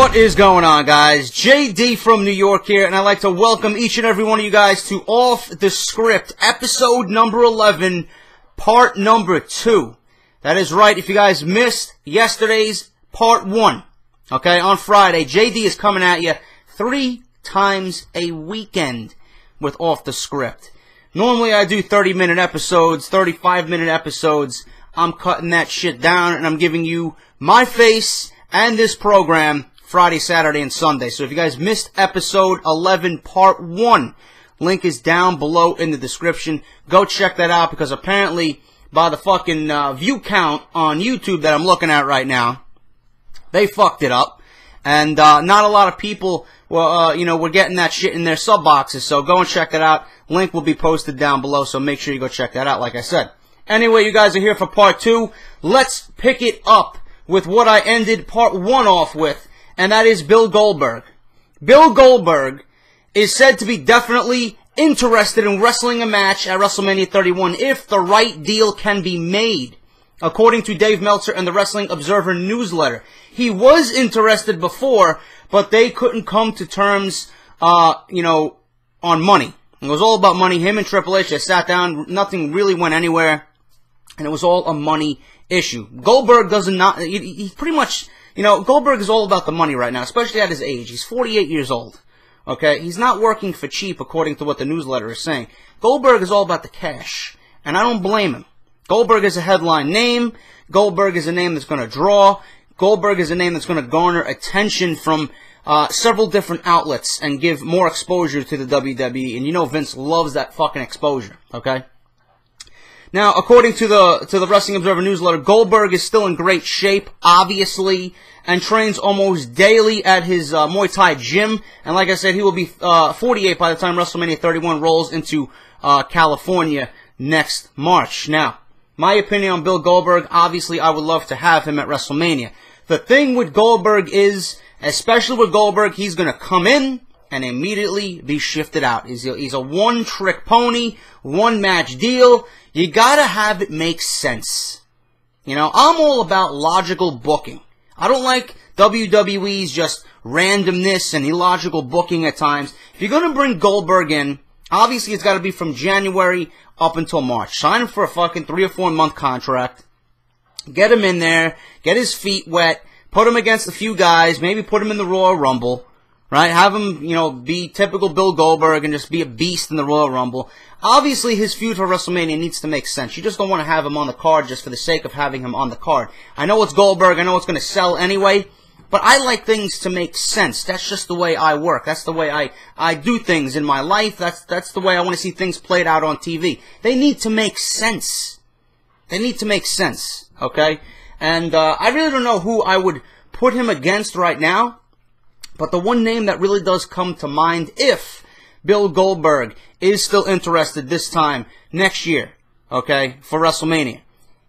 What is going on, guys? JD from New York here, and I'd like to welcome each and every one of you guys to Off the Script, episode number 11, part number 2. That is right, if you guys missed yesterday's part 1, okay, on Friday, JD is coming at you 3 times a weekend with Off the Script. Normally I do 30-minute episodes, 35-minute episodes. I'm cutting that shit down, and I'm giving you my face and this program Friday, Saturday, and Sunday. So if you guys missed episode 11, part 1, link is down below in the description. Go check that out, because apparently by the fucking view count on YouTube that I'm looking at right now, they fucked it up. And not a lot of people, well, were getting that shit in their sub boxes. So go and check that out. Link will be posted down below, so make sure you go check that out, like I said. Anyway, you guys are here for part 2. Let's pick it up with what I ended part 1 off with, and that is Bill Goldberg. Bill Goldberg is said to be definitely interested in wrestling a match at WrestleMania 31 if the right deal can be made, according to Dave Meltzer and the Wrestling Observer newsletter. He was interested before, but they couldn't come to terms, on money. It was all about money. Him and Triple H, they sat down, nothing really went anywhere, and it was all a money issue. Goldberg he pretty much, Goldberg is all about the money right now, especially at his age. He's 48 years old, okay? He's not working for cheap, according to what the newsletter is saying. Goldberg is all about the cash, and I don't blame him. Goldberg is a headline name. Goldberg is a name that's going to draw. Goldberg is a name that's going to garner attention from several different outlets and give more exposure to the WWE, and Vince loves that fucking exposure, okay? Now, according to the Wrestling Observer newsletter, Goldberg is still in great shape, obviously, and trains almost daily at his Muay Thai gym. And like I said, he will be 48 by the time WrestleMania 31 rolls into California next March. Now, my opinion on Bill Goldberg, obviously, I would love to have him at WrestleMania. The thing with Goldberg is, especially with Goldberg, he's going to come in and immediately be shifted out. He's a one-trick pony, one-match deal. You gotta have it make sense. I'm all about logical booking. I don't like WWE's just randomness and illogical booking at times. If you're gonna bring Goldberg in, obviously it's gotta be from January up until March. Sign him for a fucking 3 or 4 month contract. Get him in there, get his feet wet, put him against a few guys, maybe put him in the Royal Rumble. Right? Have him, be typical Bill Goldberg and just be a beast in the Royal Rumble. Obviously, his feud for WrestleMania needs to make sense. You just don't want to have him on the card just for the sake of having him on the card. I know it's Goldberg. I know it's going to sell anyway. But I like things to make sense. That's just the way I work. That's the way I do things in my life. That's the way I want to see things played out on TV. They need to make sense. They need to make sense. Okay? And I really don't know who I would put him against right now. But the one name that really does come to mind, if Bill Goldberg is still interested this time next year, okay, for WrestleMania.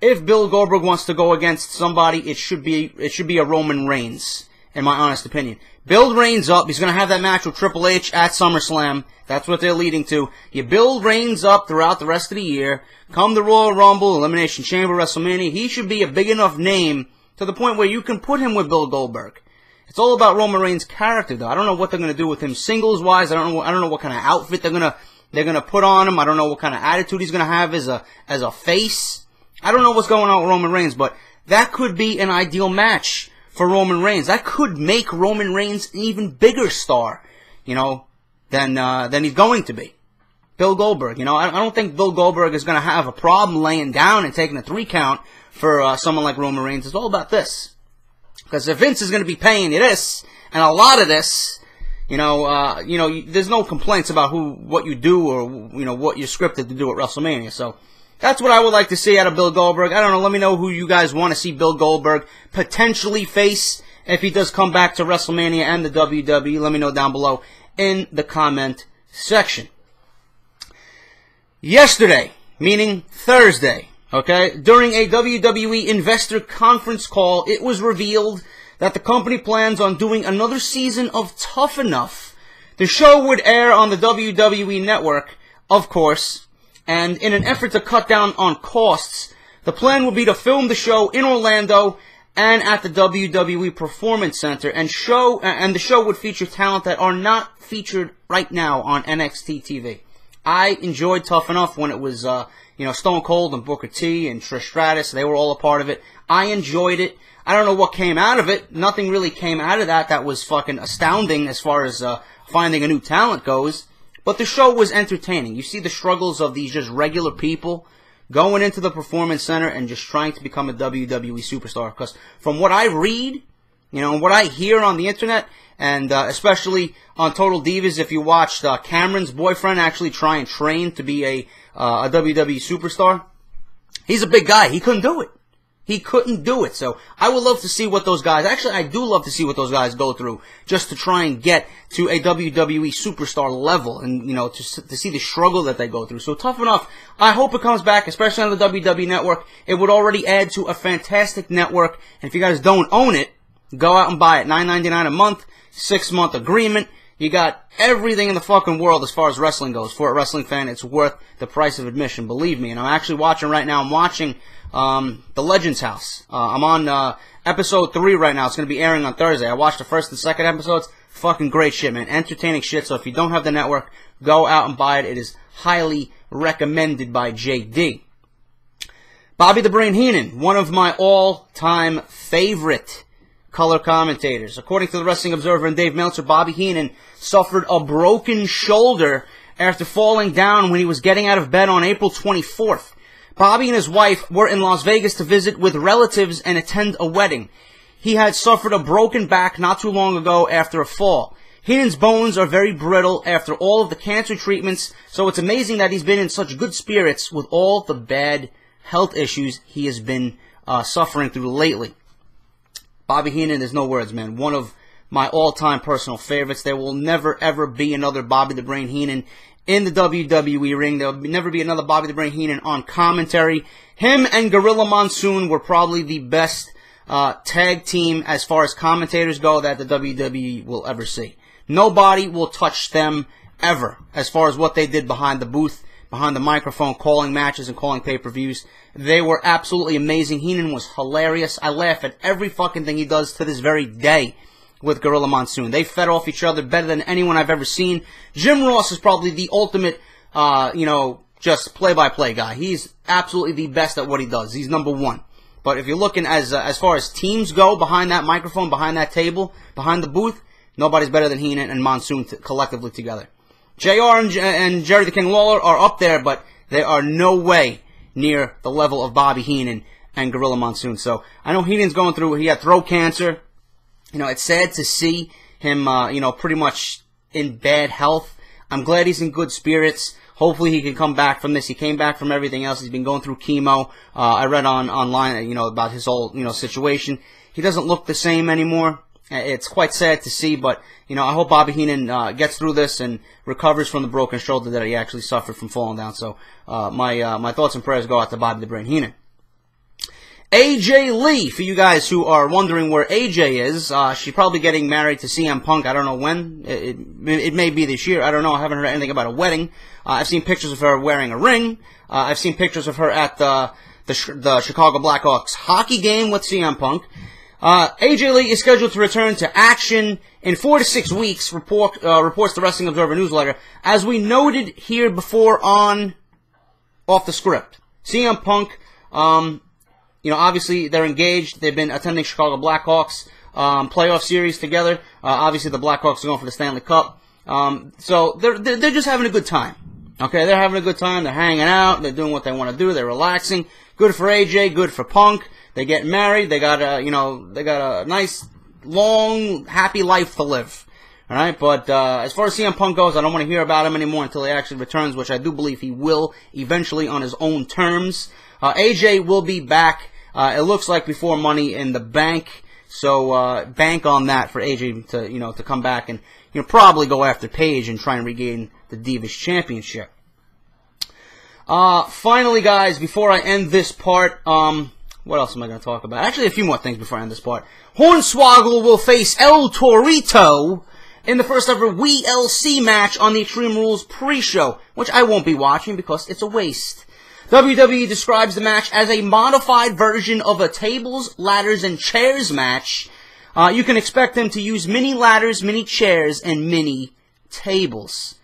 If Bill Goldberg wants to go against somebody, it should be a Roman Reigns, in my honest opinion. Build Reigns up. He's going to have that match with Triple H at SummerSlam. That's what they're leading to. You build Reigns up throughout the rest of the year. Come the Royal Rumble, Elimination Chamber, WrestleMania. He should be a big enough name to the point where you can put him with Bill Goldberg. It's all about Roman Reigns' character, though. I don't know what they're going to do with him singles-wise. I don't know what kind of outfit they're going to put on him. I don't know what kind of attitude he's going to have as a face. I don't know what's going on with Roman Reigns, but that could be an ideal match for Roman Reigns. That could make Roman Reigns an even bigger star, than he's going to be. Bill Goldberg, I don't think Bill Goldberg is going to have a problem laying down and taking a 3 count for someone like Roman Reigns. It's all about this. Because if Vince is going to be paying you this, and a lot of this, there's no complaints about what you do or, what you're scripted to do at WrestleMania. So, that's what I would like to see out of Bill Goldberg. I don't know, let me know who you guys want to see Bill Goldberg potentially face if he does come back to WrestleMania and the WWE. Let me know down below in the comment section. Yesterday, meaning Thursday, okay, during a WWE investor conference call, it was revealed that the company plans on doing another season of Tough Enough. The show would air on the WWE Network, of course, and in an effort to cut down on costs, the plan would be to film the show in Orlando and at the WWE Performance Center, and the show would feature talent that are not featured right now on NXT TV. I enjoyed Tough Enough when it was, Stone Cold and Booker T and Trish Stratus. They were all a part of it. I enjoyed it. I don't know what came out of it. Nothing really came out of that was fucking astounding as far as finding a new talent goes. But the show was entertaining. You see the struggles of these just regular people going into the Performance Center and just trying to become a WWE superstar. Because from what I read, and what I hear on the internet, and especially on Total Divas, if you watched Cameron's boyfriend actually try and train to be a WWE superstar, he's a big guy. He couldn't do it. He couldn't do it. So I would love to see what those guys, actually I do love to see what those guys go through just to try and get to a WWE superstar level and, to see the struggle that they go through. So Tough Enough, I hope it comes back, especially on the WWE Network. It would already add to a fantastic network. And if you guys don't own it, go out and buy it. $9.99 a month, 6-month agreement. You got everything in the fucking world as far as wrestling goes. For a wrestling fan, it's worth the price of admission, believe me. And I'm actually watching right now. I'm watching The Legends House. I'm on episode 3 right now. It's going to be airing on Thursday. I watched the first and second episodes. Fucking great shit, man. Entertaining shit. So if you don't have the network, go out and buy it. It is highly recommended by JD. Bobby the Brain Heenan, one of my all-time favorite color commentators. According to the Wrestling Observer and Dave Meltzer, Bobby Heenan suffered a broken shoulder after falling down when he was getting out of bed on April 24th. Bobby and his wife were in Las Vegas to visit with relatives and attend a wedding. He had suffered a broken back not too long ago after a fall. Heenan's bones are very brittle after all of the cancer treatments, so it's amazing that he's been in such good spirits with all the bad health issues he has been suffering through lately. Bobby Heenan, there's no words, man. One of my all-time personal favorites. There will never, ever be another Bobby the Brain Heenan in the WWE ring. There will never be another Bobby the Brain Heenan on commentary. Him and Gorilla Monsoon were probably the best tag team as far as commentators go that the WWE will ever see. Nobody will touch them ever as far as what they did behind the booth, behind the microphone, calling matches and calling pay-per-views. They were absolutely amazing. Heenan was hilarious. I laugh at every fucking thing he does to this very day with Gorilla Monsoon. They fed off each other better than anyone I've ever seen. Jim Ross is probably the ultimate, just play-by-play guy. He's absolutely the best at what he does. He's number one. But if you're looking as far as teams go behind that microphone, behind that table, behind the booth, nobody's better than Heenan and Monsoon collectively together. JR and Jerry the King Lawler are up there, but they are no way near the level of Bobby Heenan and Gorilla Monsoon. So I know Heenan's going through, he had throat cancer. It's sad to see him, pretty much in bad health. I'm glad he's in good spirits. Hopefully he can come back from this. He came back from everything else. He's been going through chemo. I read online, about his whole, situation. He doesn't look the same anymore. It's quite sad to see, but, I hope Bobby Heenan gets through this and recovers from the broken shoulder that he actually suffered from falling down. So, my thoughts and prayers go out to Bobby the Brain Heenan. AJ Lee, for you guys who are wondering where AJ is, she's probably getting married to CM Punk. I don't know when. It may be this year. I don't know. I haven't heard anything about a wedding. I've seen pictures of her wearing a ring. I've seen pictures of her at the Chicago Blackhawks hockey game with CM Punk. AJ Lee is scheduled to return to action in 4 to 6 weeks, reports the Wrestling Observer newsletter. As we noted here before on Off the Script, CM Punk, obviously they're engaged. They've been attending Chicago Blackhawks playoff series together. Obviously the Blackhawks are going for the Stanley Cup. So they're just having a good time. Okay, they're having a good time. They're hanging out. They're doing what they want to do. They're relaxing. Good for AJ. Good for Punk. They get married. They got a nice, long, happy life to live. All right, but as far as CM Punk goes, I don't want to hear about him anymore until he actually returns, which I do believe he will eventually on his own terms. AJ will be back. It looks like before Money in the Bank. So bank on that for AJ to come back and probably go after Paige and try and regain the Divas Championship. Finally, guys, before I end this part, what else am I going to talk about? Actually, a few more things before I end this part. Hornswoggle will face El Torito in the first ever WeLC match on the Extreme Rules pre-show, which I won't be watching because it's a waste. WWE describes the match as a modified version of a tables, ladders, and chairs match. You can expect them to use mini ladders, mini chairs, and mini tables.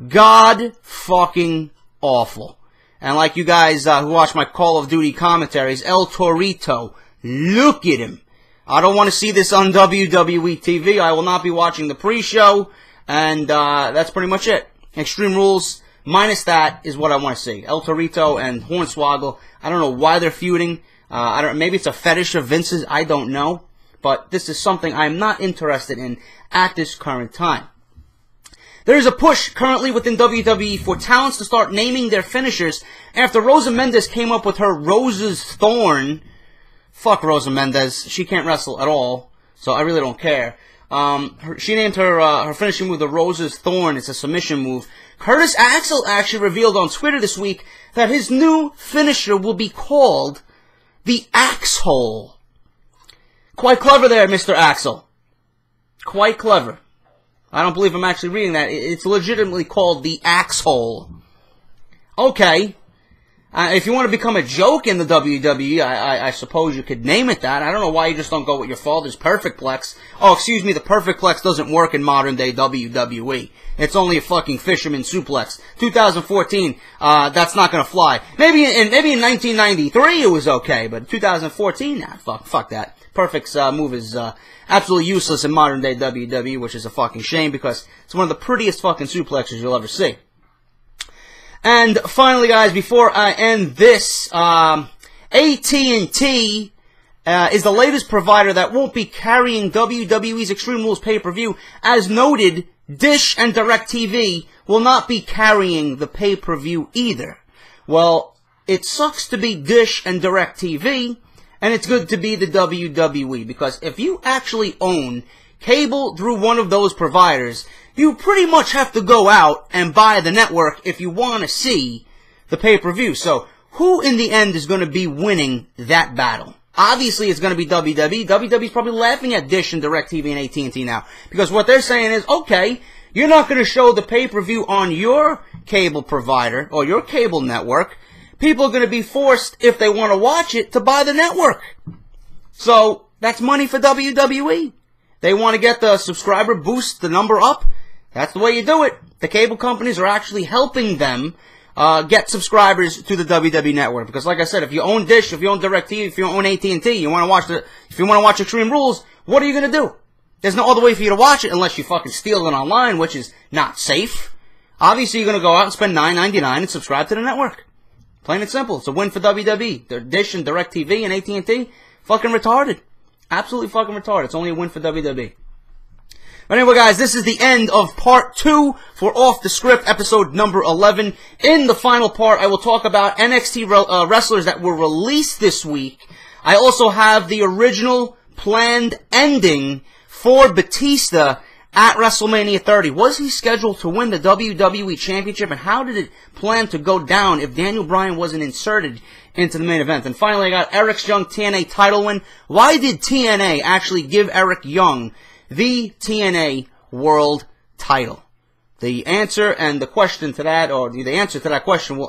God fucking awful. And like you guys who watch my Call of Duty commentaries, El Torito, look at him. I don't want to see this on WWE TV. I will not be watching the pre-show. And that's pretty much it. Extreme Rules, minus that, is what I want to see. El Torito and Hornswoggle, I don't know why they're feuding. Maybe it's a fetish of Vince's, I don't know. But this is something I'm not interested in at this current time. There is a push currently within WWE for talents to start naming their finishers after Rosa Mendes came up with her Rosa's Thorn. Fuck Rosa Mendes. She can't wrestle at all, so I really don't care. She named her finishing move the Rosa's Thorn. It's a submission move. Curtis Axel actually revealed on Twitter this week that his new finisher will be called the Axhole. Quite clever there, Mr. Axel. Quite clever. I don't believe I'm actually reading that. It's legitimately called the Axhole. Okay. If you want to become a joke in the WWE, I suppose you could name it that. I don't know why you just don't go with your father's Perfectplex. Oh, excuse me, the Perfectplex doesn't work in modern-day WWE. It's only a fucking fisherman suplex. 2014, that's not gonna fly. Maybe in 1993 it was okay, but 2014, nah, fuck that. Perfect's move is absolutely useless in modern-day WWE, which is a fucking shame because it's one of the prettiest fucking suplexes you'll ever see. And finally, guys, before I end this, AT&T is the latest provider that won't be carrying WWE's Extreme Rules pay-per-view. As noted, Dish and DirecTV will not be carrying the pay-per-view either. Well, it sucks to be Dish and DirecTV, and it's good to be the WWE, because if you actually own cable through one of those providers, you pretty much have to go out and buy the network if you want to see the pay-per-view. So, who in the end is going to be winning that battle? Obviously, it's going to be WWE. WWE's probably laughing at Dish and DirecTV and AT&T now, because what they're saying is, okay, you're not going to show the pay-per-view on your cable provider or your cable network. People are going to be forced, if they want to watch it, to buy the network. So, that's money for WWE. They want to get the subscriber boost, the number up. That's the way you do it. The cable companies are actually helping them get subscribers to the WWE network. Because, like I said, if you own Dish, if you own DirecTV, if you own AT&T, if you want to watch Extreme Rules, what are you going to do? There's no other way for you to watch it unless you fucking steal it online, which is not safe. Obviously, you're going to go out and spend $9.99 and subscribe to the network. Plain and simple. It's a win for WWE. They're Dish and DirecTV and AT&T, fucking retarded. Absolutely fucking retarded. It's only a win for WWE. But anyway, guys, this is the end of part 2 for Off the Script, episode number 11. In the final part, I will talk about NXT wrestlers that were released this week. I also have the original planned ending for Batista at WrestleMania 30. Was he scheduled to win the WWE Championship, and how did it plan to go down if Daniel Bryan wasn't inserted into the main event? And finally, I got Eric Young TNA title win. Why did TNA actually give Eric Young the TNA World title? The answer and the question to that, or the answer to that question,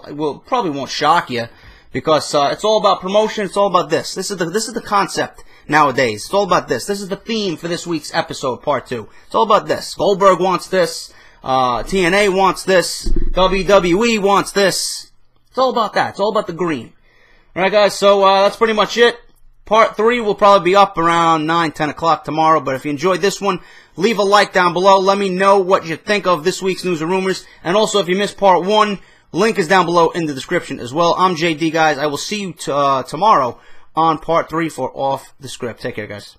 probably won't shock you, because it's all about promotion. It's all about this. This is the concept nowadays. It's all about this. This is the theme for this week's episode, part 2. It's all about this. Goldberg wants this. TNA wants this. WWE wants this. It's all about that. It's all about the green. All right, guys. So that's pretty much it. Part 3 will probably be up around 9, 10 o'clock tomorrow. But if you enjoyed this one, leave a like down below. Let me know what you think of this week's News and Rumors. And also, if you missed part 1, link is down below in the description as well. I'm JD, guys. I will see you tomorrow on part 3 for Off the Script. Take care, guys.